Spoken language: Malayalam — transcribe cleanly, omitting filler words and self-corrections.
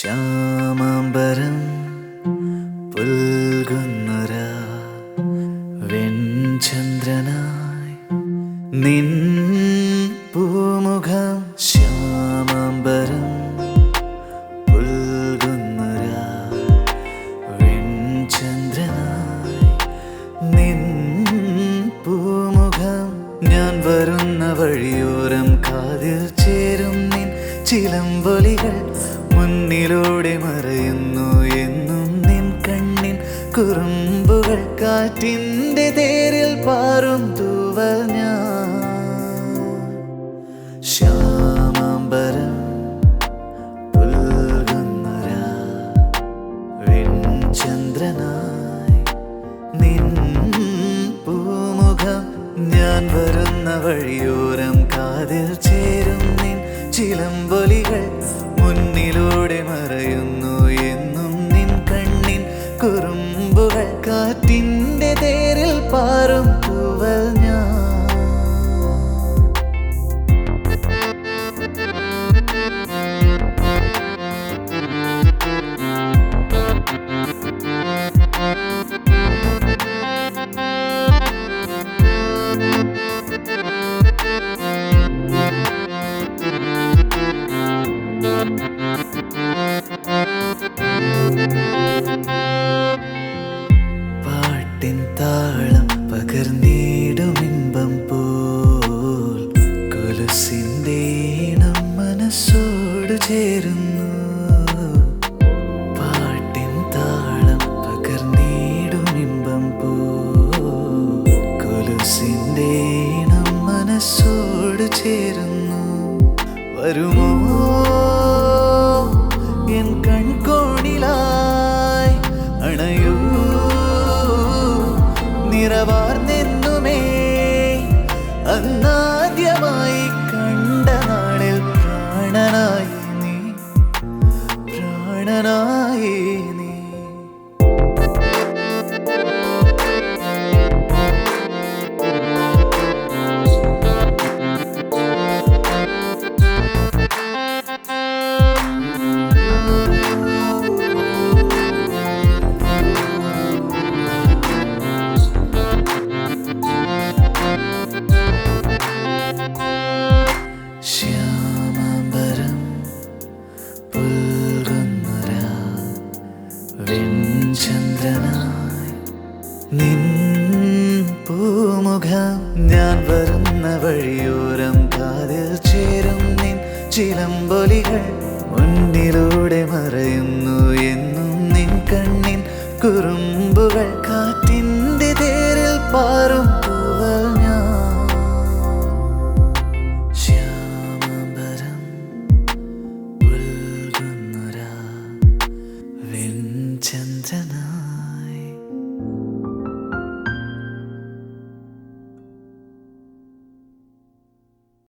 ശ്യാമാംബരം പുൽകുന്നൊരാ വെൺചന്ദ്രനായി നിൻ പൂമുഖം. ശ്യാമാംബരം പുൽകുന്നൊരാ വെൺചന്ദ്രനായി നിൻ പൂമുഖം. ഞാൻ വരുന്ന വഴിയോരം കാതിൽ ചേരും നിൻ ചിലമ്പൊലികൾ മുന്നിലൂടെ മറയുന്നു എന്നും നിൻ കണ്ണിൻ കുറുമ്പുകൾ. കാറ്റിൻ്റെ തേരിൽ പാറും തൂവൽ ഞാൻ. ശ്യാമാംബരം പുൽകുന്നൊരാ വെൺചന്ദ്രനായി നിൻ പൂമുഖം. ഞാൻ വരുന്ന വഴിയോരം കാതിൽ ചേരും നിൻ ചിലമ്പൊലികൾ മുന്നിലൂടെ മറയുന്നു എന്നും നിൻ കണ്ണിൻ കുറുമ്പുകൾ. കാറ്റിൻ്റെ തേരിൽ പാറും പൂവൽ ഞാൻ. പാട്ടിൻ താളം പകർന്നിടുമിമ്പം പോൽ കൊലുസിൻ്റെ ഈണം മനസ്സോട് ചേരുന്നു. പാട്ടിൻ താളം പകർന്നിടുമിമ്പം പോൽ കൊലുസിൻ്റെ ഈണം മനസ്സോട് ചേരുന്നു. വരുമോ എൻ കൺകോണിലായി അണയൂ നിറവാർന്നെന്നുമേ. അന്നാദ്യമായി കണ്ട നാളിൽ പ്രാണനായി നീ, പ്രാണനായി നീ. ശ്യാമാംബരം പുൽകുന്നൊരാ വെൺചന്ദ്രനായി നിൻ പൂമുഖം. ഞാൻ വരുന്ന വഴിയോരം കാതിൽ ചേരും നിൻ ചിലമ്പൊലികൾ മുന്നിലൂടെ മറയുന്നു എന്നും നിൻ കണ്ണിൻ കുറുമ്പുകൾ. കാറ്റിൻ്റെ തേരിൽ പാറും പൂവൽ ഞാൻ. ശ്യാമാംബരം പുൽകുന്നൊരാ വെൺചന്ദ്രനായി